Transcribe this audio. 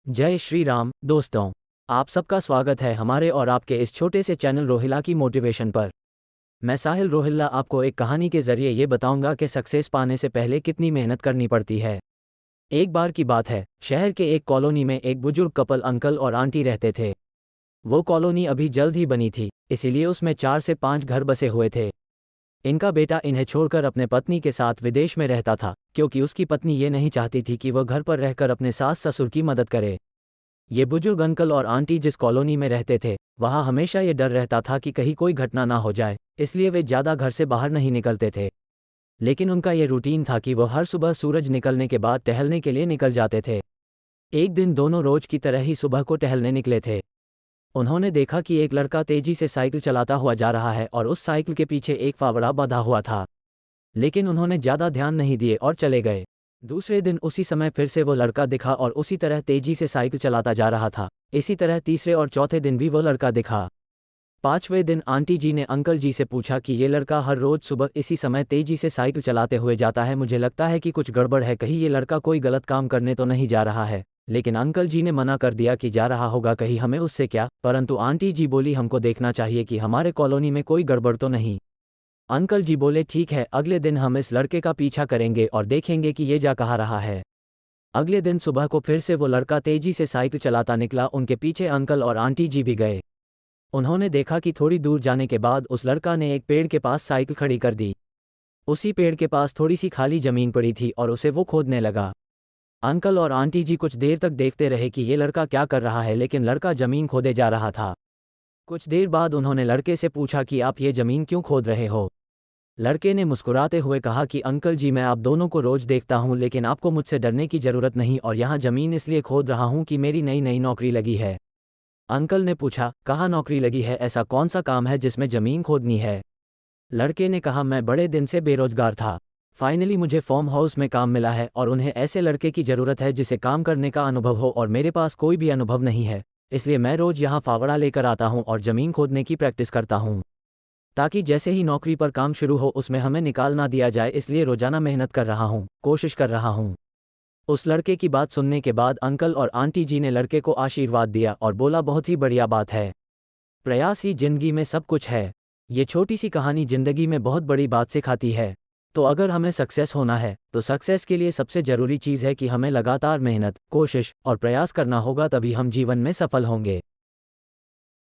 जय श्री राम दोस्तों। आप सबका स्वागत है हमारे और आपके इस छोटे से चैनल रोहिला की मोटिवेशन पर। मैं साहिल रोहिल्ला आपको एक कहानी के जरिए ये बताऊंगा कि सक्सेस पाने से पहले कितनी मेहनत करनी पड़ती है। एक बार की बात है, शहर के एक कॉलोनी में एक बुजुर्ग कपल अंकल और आंटी रहते थे। वो कॉलोनी अभी जल्द ही बनी थी, इसीलिए उसमें 4 से 5 घर बसे हुए थे। इनका बेटा इन्हें छोड़कर अपने पत्नी के साथ विदेश में रहता था, क्योंकि उसकी पत्नी ये नहीं चाहती थी कि वह घर पर रहकर अपने सास ससुर की मदद करे। ये बुजुर्ग अंकल और आंटी जिस कॉलोनी में रहते थे, वहाँ हमेशा ये डर रहता था कि कहीं कोई घटना ना हो जाए, इसलिए वे ज़्यादा घर से बाहर नहीं निकलते थे। लेकिन उनका ये रूटीन था कि वह हर सुबह सूरज निकलने के बाद टहलने के लिए निकल जाते थे। एक दिन दोनों रोज की तरह ही सुबह को टहलने निकले थे। उन्होंने देखा कि एक लड़का तेजी से साइकिल चलाता हुआ जा रहा है और उस साइकिल के पीछे एक फावड़ा बंधा हुआ था। लेकिन उन्होंने ज़्यादा ध्यान नहीं दिए और चले गए। दूसरे दिन उसी समय फिर से वो लड़का दिखा और उसी तरह तेजी से साइकिल चलाता जा रहा था। इसी तरह तीसरे और चौथे दिन भी वो लड़का दिखा। 5वें दिन आंटी जी ने अंकल जी से पूछा कि ये लड़का हर रोज सुबह इसी समय तेजी से साइकिल चलाते हुए जाता है, मुझे लगता है कि कुछ गड़बड़ है, कहीं ये लड़का कोई गलत काम करने तो नहीं जा रहा है। लेकिन अंकल जी ने मना कर दिया कि जा रहा होगा, कहीं हमें उससे क्या। परंतु आंटी जी बोली, हमको देखना चाहिए कि हमारे कॉलोनी में कोई गड़बड़ तो नहीं। अंकल जी बोले, ठीक है, अगले दिन हम इस लड़के का पीछा करेंगे और देखेंगे कि ये जा कहाँ रहा है। अगले दिन सुबह को फिर से वो लड़का तेजी से साइकिल चलाता निकला। उनके पीछे अंकल और आंटी जी भी गए। उन्होंने देखा कि थोड़ी दूर जाने के बाद उस लड़का ने एक पेड़ के पास साइकिल खड़ी कर दी। उसी पेड़ के पास थोड़ी सी खाली जमीन पड़ी थी और उसे वो खोदने लगा। अंकल और आंटी जी कुछ देर तक देखते रहे कि ये लड़का क्या कर रहा है, लेकिन लड़का जमीन खोदे जा रहा था। कुछ देर बाद उन्होंने लड़के से पूछा कि आप ये जमीन क्यों खोद रहे हो। लड़के ने मुस्कुराते हुए कहा कि अंकल जी, मैं आप दोनों को रोज देखता हूँ, लेकिन आपको मुझसे डरने की ज़रूरत नहीं, और यहाँ ज़मीन इसलिए खोद रहा हूँ कि मेरी नई नई नौकरी लगी है। अंकल ने पूछा, कहाँ नौकरी लगी है, ऐसा कौन सा काम है जिसमें ज़मीन खोदनी है। लड़के ने कहा, मैं बड़े दिन से बेरोजगार था, फाइनली मुझे फार्म हाउस में काम मिला है और उन्हें ऐसे लड़के की ज़रूरत है जिसे काम करने का अनुभव हो, और मेरे पास कोई भी अनुभव नहीं है। इसलिए मैं रोज़ यहाँ फावड़ा लेकर आता हूँ और ज़मीन खोदने की प्रैक्टिस करता हूँ, ताकि जैसे ही नौकरी पर काम शुरू हो उसमें हमें निकाल ना दिया जाए। इसलिए रोजाना मेहनत कर रहा हूँ, कोशिश कर रहा हूँ। उस लड़के की बात सुनने के बाद अंकल और आंटी जी ने लड़के को आशीर्वाद दिया और बोला, बहुत ही बढ़िया बात है, प्रयास ही जिंदगी में सब कुछ है। ये छोटी सी कहानी जिंदगी में बहुत बड़ी बात सिखाती है। तो अगर हमें सक्सेस होना है तो सक्सेस के लिए सबसे ज़रूरी चीज़ है कि हमें लगातार मेहनत, कोशिश और प्रयास करना होगा, तभी हम जीवन में सफल होंगे।